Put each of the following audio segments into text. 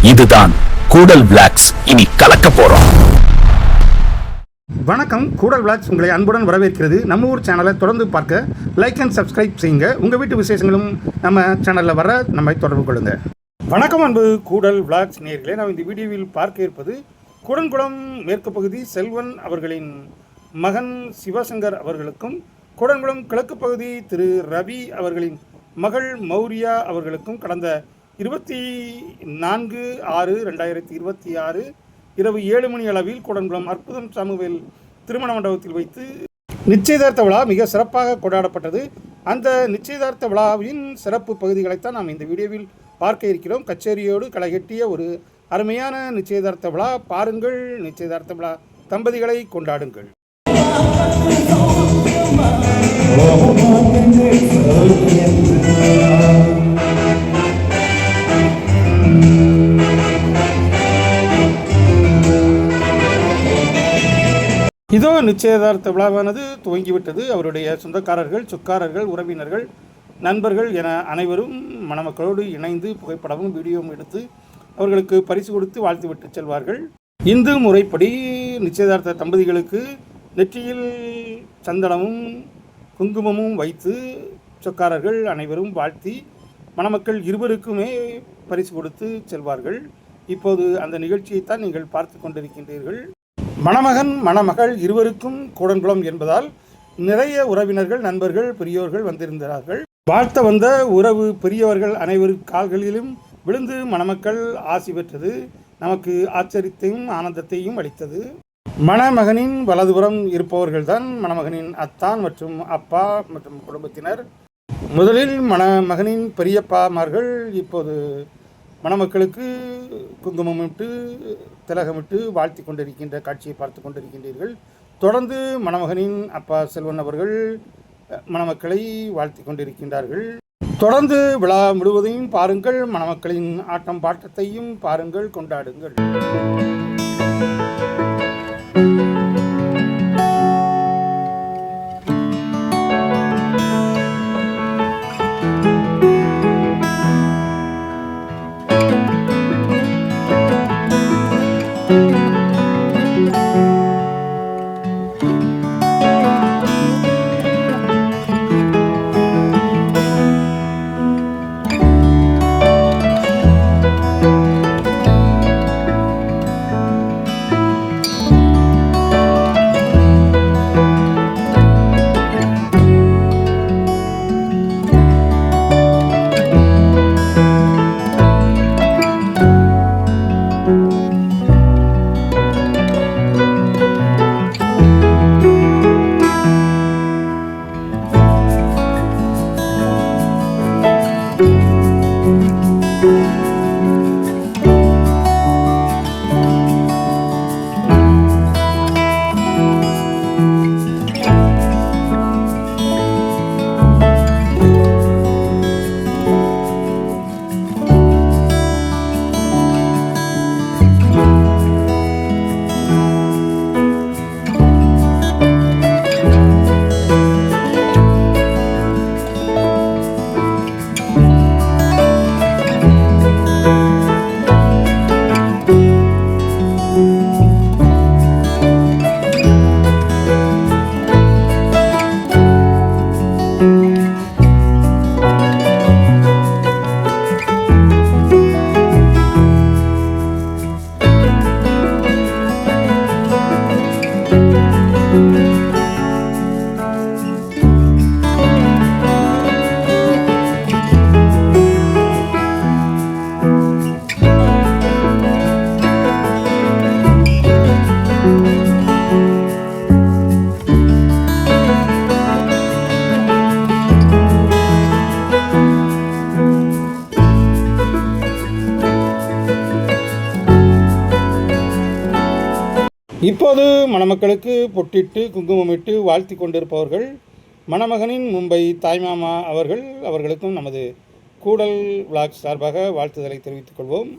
இதுதான் கூடல் விளாக்ஸ். இனி கலக்க போறோம். வணக்கம். கூடல் விளாக்ஸ் உங்களை அன்புடன் வரவேற்கிறது. நம்ம ஊர் சேனலை தொடர்ந்து பார்க்க லைக் அண்ட் சப்ஸ்கிரைப் செய்யுங்க. உங்கள் வீட்டு விசேஷங்களும் நம்ம சேனலில் வர நம்மை தொடர்பு கொள்ளுங்க. வணக்கம் அன்பு கூடல் விளாக்ஸ் நேயர்களே. நாம் இந்த வீடியோவில் பார்க்க இருப்பது கூடன்குளம் மேற்கு பகுதி செல்வன் அவர்களின் மகன் சிவசங்கர் அவர்களுக்கும் கூடன்குளம் கிழக்கு பகுதி திரு ரவி அவர்களின் மகள் மௌரியா அவர்களுக்கும் கடந்த 24/6/2026 இரவு 7 மணி அளவில் கூடன்குளம் அற்புதம் சாமுவேல் திருமண மண்டபத்தில் வைத்து நிச்சயதார்த்த விழா மிக சிறப்பாக கொண்டாடப்பட்டது. அந்த நிச்சயதார்த்த விழாவின் சிறப்பு பகுதிகளைத்தான் நாம் இந்த வீடியோவில் பார்க்க இருக்கிறோம். கச்சேரியோடு களைகட்டிய ஒரு அருமையான நிச்சயதார்த்த விழா. பாருங்கள், நிச்சயதார்த்த விழா தம்பதிகளை கொண்டாடுங்கள். இதோ நிச்சயதார்த்த விழாவானது துவங்கிவிட்டது. அவருடைய சொந்தக்காரர்கள், சொக்காரர்கள், உறவினர்கள், நண்பர்கள் என அனைவரும் மணமக்களோடு இணைந்து புகைப்படமும் வீடியோவும் எடுத்து அவர்களுக்கு பரிசு கொடுத்து வாழ்த்துவிட்டு செல்வார்கள். இந்து முறைப்படி நிச்சயதார்த்த தம்பதிகளுக்கு நெற்றியில் சந்தனமும் குங்குமமும் வைத்து சொக்காரர்கள் அனைவரும் வாழ்த்தி மணமக்கள் இருவருக்குமே பரிசு கொடுத்து செல்வார்கள். இப்போது அந்த நிகழ்ச்சியைத்தான் நீங்கள் பார்த்து கொண்டிருக்கின்றீர்கள். மணமகன் மணமகள் இருவருக்கும் கூடன்குளம் என்பதால் நிறைய உறவினர்கள், நண்பர்கள், பெரியோர்கள் வந்திருந்தார்கள். வாழ்த்த வந்த உறவு பெரியவர்கள் அனைவரு கால்களிலும் விழுந்து மணமக்கள் ஆசி பெற்றது நமக்கு ஆச்சரியத்தையும் ஆனந்தத்தையும் அளித்தது. மணமகனின் வலதுபுறம் இருப்பவர்கள்தான் மணமகனின் அத்தான் மற்றும் அப்பா மற்றும் குடும்பத்தினர். முதலில் மணமகனின் பெரியப்பாமார்கள் இப்போது மணமக்களுக்கு குங்குமமிட்டு திலகமிட்டு வாழ்த்தி கொண்டிருக்கின்ற காட்சியை பார்த்து கொண்டிருக்கின்றீர்கள். தொடர்ந்து மணமகனின் அப்பா செல்வன் அவர்கள் மணமக்களை வாழ்த்தி கொண்டிருக்கின்றார்கள். தொடர்ந்து விழா முழுவதையும் பாருங்கள். மணமக்களின் ஆட்டம் பாட்டத்தையும் பாருங்கள், கொண்டாடுங்கள். இப்போது மணமக்களுக்கு பொட்டிட்டு குங்குமமிட்டு வாழ்த்தி கொண்டிருப்பவர்கள் மணமகனின் மும்பை தாய்மாமா அவர்களுக்கும் நமது கூடல் விளாக்ஸ் சார்பாக வாழ்த்துதலை தெரிவித்துக் கொள்வோம்.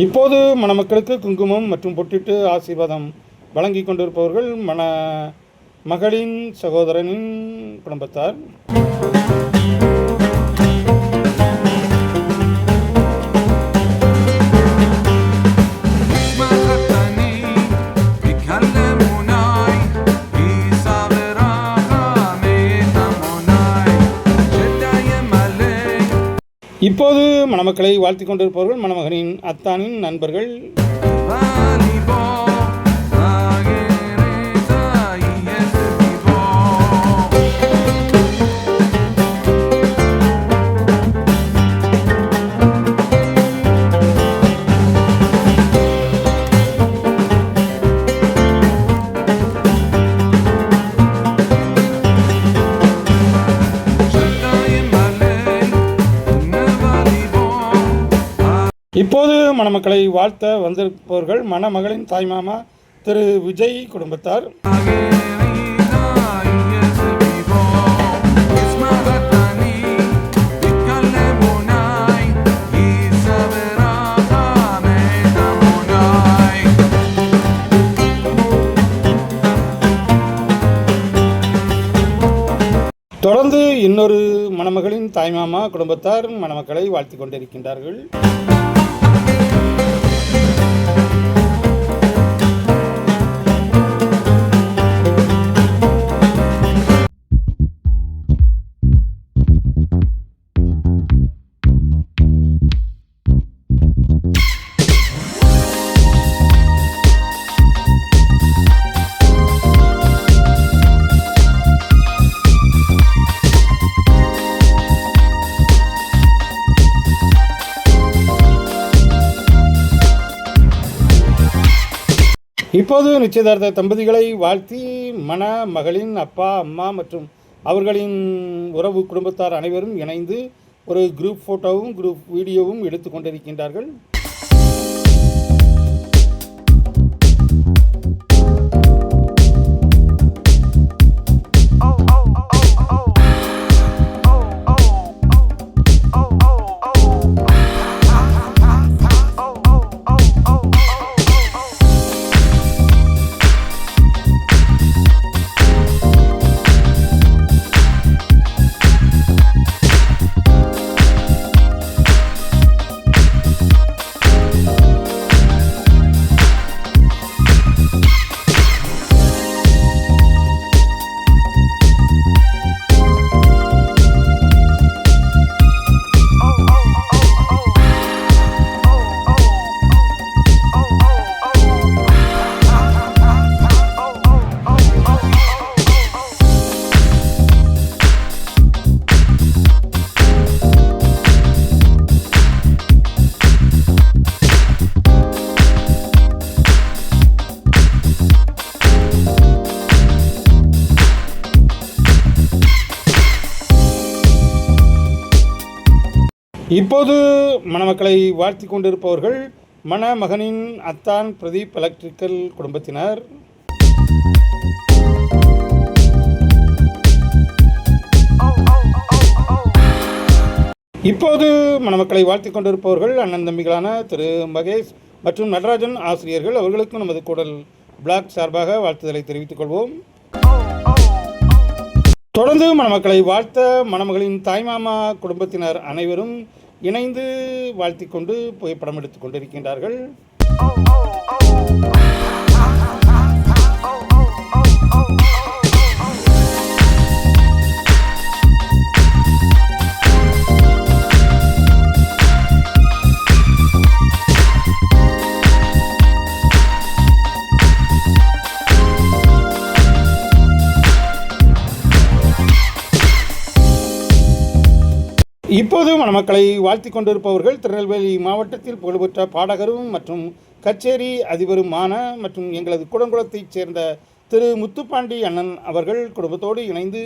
இப்போது மணமக்களுக்கு குங்குமம் மற்றும் பொட்டிட்டு ஆசீர்வாதம் வழங்கி கொண்டிருப்பவர்கள் மகளின் சகோதரனின் குடும்பத்தார். இப்போது மணமக்களை வாழ்த்தி கொண்டிருப்பவர்கள் மணமகனின் அத்தானின் நண்பர்கள். இப்போது மணமக்களை வாழ்த்த வந்திருப்பவர்கள் மணமகளின் தாய்மாமா திரு விஜய் குடும்பத்தார். தொடர்ந்து இன்னொரு மணமகளின் தாய்மாமா குடும்பத்தார் மணமக்களை வாழ்த்தி கொண்டிருக்கின்றார்கள். இப்போது நிச்சயதார்த்த தம்பதிகளை வாழ்த்தி மணமகளின் அப்பா அம்மா மற்றும் அவர்களின் உறவு குடும்பத்தார் அனைவரும் இணைந்து ஒரு குரூப் ஃபோட்டோவும் குரூப் வீடியோவும் எடுத்து கொண்டிருக்கின்றார்கள். இப்போது மணமக்களை வாழ்த்தி கொண்டிருப்பவர்கள் மணமகனின் அத்தான் பிரதீப் எலக்ட்ரிக்கல் குடும்பத்தினர். இப்போது மணமக்களை வாழ்த்தி கொண்டிருப்பவர்கள் அண்ணன் தம்பிகளான திரு மகேஷ் மற்றும் நடராஜன் ஆசிரியர்கள். அவர்களுக்கும் நமது கூடல் பிளாக் சார்பாக வாழ்த்துதலை தெரிவித்துக் கொள்வோம். தொடர்ந்து மணமக்களை வாழ்த்த மணமகளின் தாய்மாமா குடும்பத்தினர் அனைவரும் இணைந்து வாழ்த்தி கொண்டு புகைப்படம் எடுத்துக் கொண்டிருக்கின்றார்கள். இப்போது மணமக்களை வாழ்த்தி கொண்டிருப்பவர்கள் திருநெல்வேலி மாவட்டத்தில் புகழ்பெற்ற பாடகரும் மற்றும் கச்சேரி அதிபருமான மற்றும் எங்களது குடங்குளத்தைச் சேர்ந்த திரு முத்துப்பாண்டி அண்ணன் அவர்கள் குடும்பத்தோடு இணைந்து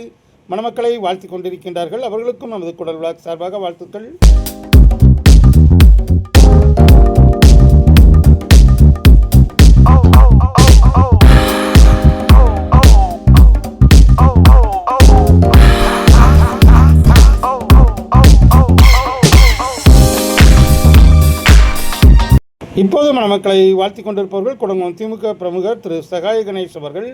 மணமக்களை வாழ்த்தி கொண்டிருக்கின்றார்கள். அவர்களுக்கும் நமது குடல் விளாக் சார்பாக வாழ்த்துக்கள். இப்போது மணமக்களை வாழ்த்தி கொண்டிருப்பவர்கள் குடங்குளம் திமுக பிரமுகர் திரு சகாய கணேஷ் அவர்கள்.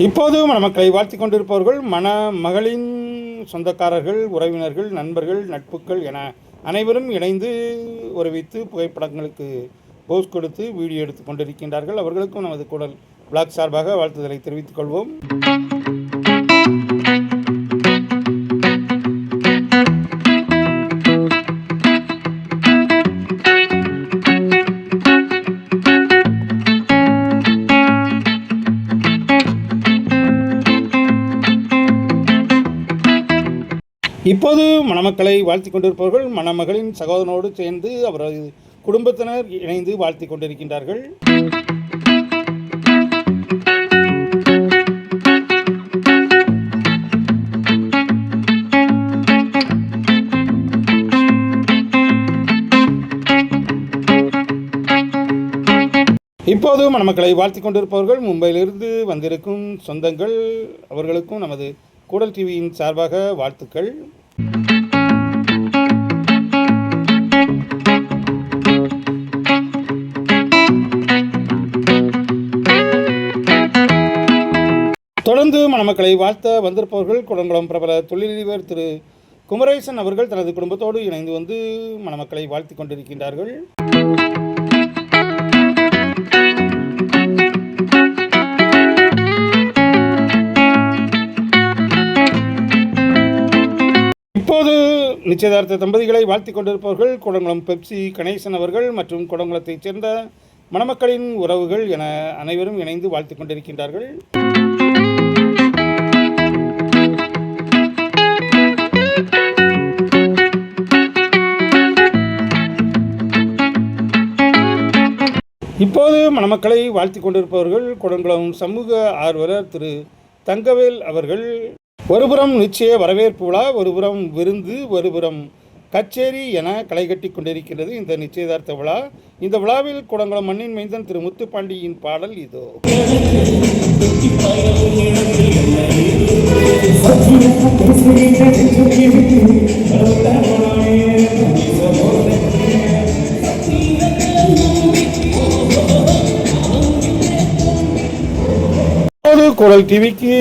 இப்போது மணமக்களை வாழ்த்தி கொண்டிருப்பவர்கள் மணமகளின் சொந்தக்காரர்கள், உறவினர்கள், நண்பர்கள், நட்புகள் என அனைவரும் இணைந்து உறவித்து புகைப்படங்களுக்கு போஸ் கொடுத்து வீடியோ எடுத்து கொண்டிருக்கின்றார்கள். அவர்களுக்கும் நமது குடல் விளாக் சார்பாக வாழ்த்துதலை தெரிவித்துக் கொள்வோம். இப்போது மணமக்களை வாழ்த்தி கொண்டிருப்பவர்கள் மணமகளின் சகோதரனோடு சேர்ந்து அவரது குடும்பத்தினர் இணைந்து வாழ்த்தி கொண்டிருக்கின்றார்கள். இப்போது மணமக்களை வாழ்த்தி கொண்டிருப்பவர்கள் மும்பையிலிருந்து வந்திருக்கும் சொந்தங்கள், அவர்களுக்கும் நமது கூடல் டிவியின் சார்பாக வாழ்த்துக்கள். தொடர்ந்து மணமக்களை வாழ்த்த வந்திருப்பவர்கள் குடங்குளம் பிரபல தொழிலதிபர் திரு குமரேசன் அவர்கள் தனது குடும்பத்தோடு இணைந்து வந்து மணமக்களை வாழ்த்தி கொண்டிருக்கின்றார்கள். இப்போது நிச்சயதார்த்த தம்பதிகளை வாழ்த்தி கொண்டிருப்பவர்கள் குடங்குளம் பெப்சி கணேசன் அவர்கள் மற்றும் குடங்குளத்தைச் சேர்ந்த மணமக்களின் உறவுகள் என அனைவரும் இணைந்து வாழ்த்தி கொண்டிருக்கின்றார்கள். இப்போது மணமக்களை வாழ்த்தி கொண்டிருப்பவர்கள் குடங்குளம் சமூக ஆர்வலர் திரு தங்கவேல் அவர்கள். ஒருபுறம் நிச்சய வரவேற்பு விழா, ஒருபுறம் விருந்து, ஒருபுறம் கச்சேரி என களை கட்டி கொண்டிருக்கிறது இந்த நிச்சயதார்த்த விழா. இந்த விழாவில் குடங்குளம் மண்ணின் மைந்தன் திரு முத்துப்பாண்டியின் பாடல் இதோ. கூடல் டிவிக்கு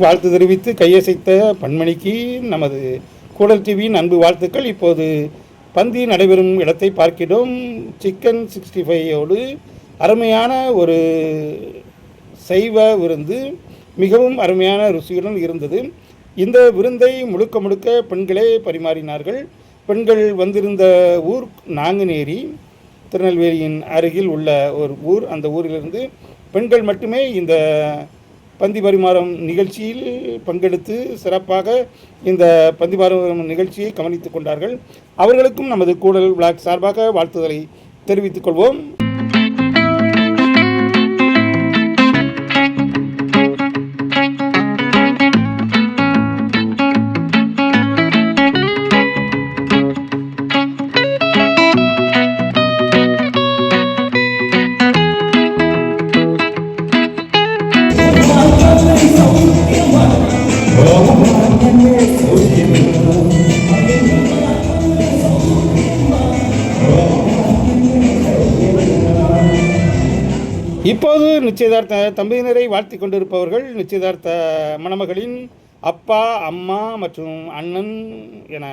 வாழ்த்து தெரிவித்து கையசைத்த பன்மணிக்கு நமது கூடல் டிவியின் அன்பு வாழ்த்துக்கள். இப்போது பந்தி நடைபெறும் இடத்தை பார்க்கிறோம். சிக்கன் 65 அருமையான ஒரு சைவ விருந்து, மிகவும் அருமையான ருசியுடன் இருந்தது. இந்த விருந்தை முழுக்க முழுக்க பெண்களே பரிமாறினார்கள். பெண்கள் வந்திருந்த ஊர் நாங்குநேரி, திருநெல்வேலியின் அருகில் உள்ள ஒரு ஊர். அந்த ஊரிலிருந்து பெண்கள் மட்டுமே இந்த பந்தி பரிமாறும் நிகழ்ச்சியில் பங்கெடுத்து சிறப்பாக இந்த பந்தி பரிமாறும் நிகழ்ச்சியை கவனித்துக் கொண்டார்கள். அவர்களுக்கும் நமது கூடல் விளாக் சார்பாக வாழ்த்துதலை தெரிவித்துக் கொள்வோம். இப்போது நிச்சயதார்த்த தம்பதியினரை வாழ்த்தி கொண்டிருப்பவர்கள் நிச்சயதார்த்த மணமகளின் அப்பா, அம்மா மற்றும் அண்ணன் என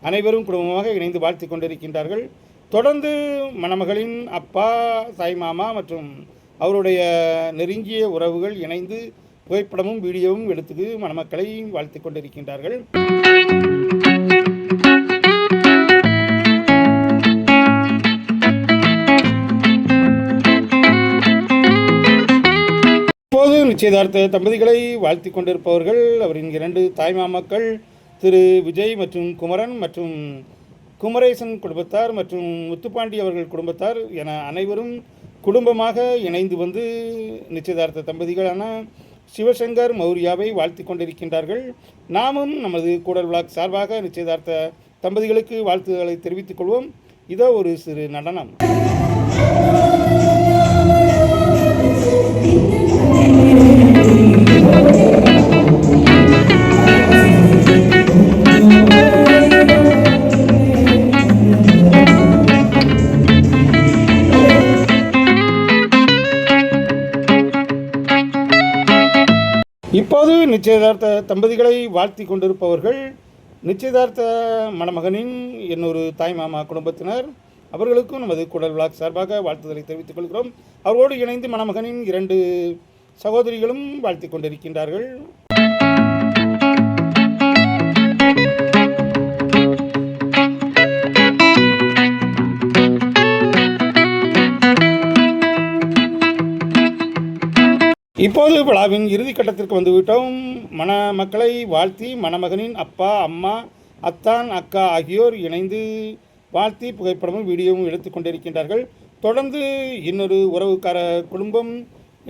அனைவரும் குடும்பமாக இணைந்து வாழ்த்தி கொண்டிருக்கின்றார்கள். தொடர்ந்து மணமகளின் அப்பா, தாய் மாமா மற்றும் அவருடைய நெருங்கிய உறவுகள் இணைந்து புகைப்படமும் வீடியோவும் எடுத்து மணமக்களை வாழ்த்தி கொண்டிருக்கின்றார்கள். இப்போது நிச்சயதார்த்த தம்பதிகளை வாழ்த்தி கொண்டிருப்பவர்கள் அவரின் 2 தாய்மாமக்கள் திரு விஜய் மற்றும் குமரன் மற்றும் குமரேசன் குடும்பத்தார் மற்றும் முத்துப்பாண்டி அவர்கள் குடும்பத்தார் என அனைவரும் குடும்பமாக இணைந்து வந்து நிச்சயதார்த்த தம்பதிகளான சிவசங்கர் மௌரியாவை வாழ்த்தி கொண்டிருக்கின்றார்கள். நாமும் நமது கூடல் விளாக் சார்பாக நிச்சயதார்த்த தம்பதிகளுக்கு வாழ்த்துக்களை தெரிவித்துக் கொள்வோம். இதோ ஒரு சிறு நடனம். இப்போது நிச்சயதார்த்த தம்பதிகளை வாழ்த்தி கொண்டிருப்பவர்கள் நிச்சயதார்த்த மணமகனின் இன்னொரு தாய்மாமா குடும்பத்தினர். அவர்களுக்கும் நமது கூடல் விளாக் சார்பாக வாழ்த்துதலை தெரிவித்துக் கொள்கிறோம். அவரோடு இணைந்து மணமகனின் 2 சகோதரிகளும் வாழ்த்தி கொண்டிருக்கின்றார்கள். இப்போது விழாவின் இறுதி கட்டத்திற்கு வந்துவிட்டோம். மணமக்களை வாழ்த்தி மணமகனின் அப்பா, அம்மா, அத்தான், அக்கா ஆகியோர் இணைந்து வாழ்த்தி புகைப்படமும் வீடியோவும் எடுத்து கொண்டிருக்கின்றார்கள். தொடர்ந்து இன்னொரு உறவுக்கார குடும்பம்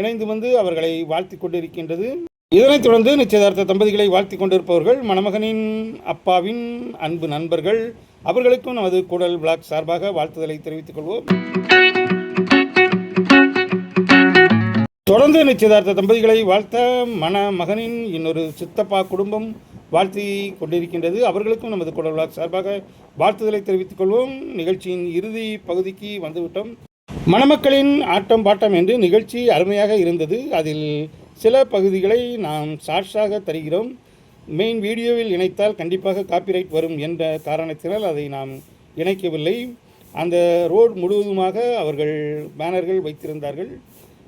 இணைந்து வந்து அவர்களை வாழ்த்தி கொண்டிருக்கின்றது. இதனைத் தொடர்ந்து நிச்சயதார்த்த தம்பதிகளை வாழ்த்தி கொண்டிருப்பவர்கள் மணமகனின் அப்பாவின் அன்பு நண்பர்கள். அவர்களுக்கும் நமது கூடல் விளாக் சார்பாக வாழ்த்துதலை தெரிவித்துக் கொள்வோம். தொடர்ந்து நிச்சயதார்த்த தம்பதிகளை வாழ்த்த மணமகனின் இன்னொரு சித்தப்பா குடும்பம் வாழ்த்தி கொண்டிருக்கின்றது. அவர்களுக்கும் நமது கூடல் விளாக் சார்பாக வாழ்த்துதலை தெரிவித்துக் கொள்வோம். நிகழ்ச்சியின் இறுதி பகுதிக்கு வந்துவிட்டோம். மணமக்களின் ஆட்டம் பாட்டம் என்று நிகழ்ச்சி அருமையாக இருந்தது. அதில் சில பகுதிகளை நாம் ஷார்ட்ஸாக தருகிறோம். மெயின் வீடியோவில் இணைத்தால் கண்டிப்பாக காப்பிரைட் வரும் என்ற காரணத்தினால் அதை நாம் இணைக்கவில்லை. அந்த ரோடு முழுவதுமாக அவர்கள் பேனர்கள் வைத்திருந்தார்கள்.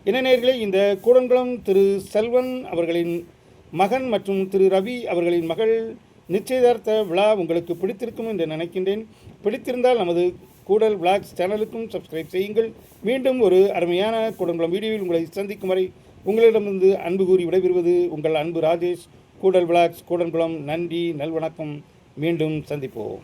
என்ன நேயர்களே, இந்த கூடன்குளம் திரு செல்வன் அவர்களின் மகன் மற்றும் திரு ரவி அவர்களின் மகள் நிச்சயதார்த்த விழா உங்களுக்கு பிடித்திருக்கும் என்று நினைக்கின்றேன். பிடித்திருந்தால் நமது கூடல் விளாக்ஸ் சேனலுக்கும் சப்ஸ்கிரைப் செய்யுங்கள். மீண்டும் ஒரு அருமையான கூடன்குளம் வீடியோவில் உங்களை சந்திக்கும் வரை உங்களிடமிருந்து அன்பு கூறி விடைபெறுவது உங்கள் அன்பு ராஜேஷ். கூடல் விளாக்ஸ் கூடன்குளம். நன்றி, நல்வணக்கம். மீண்டும் சந்திப்போம்.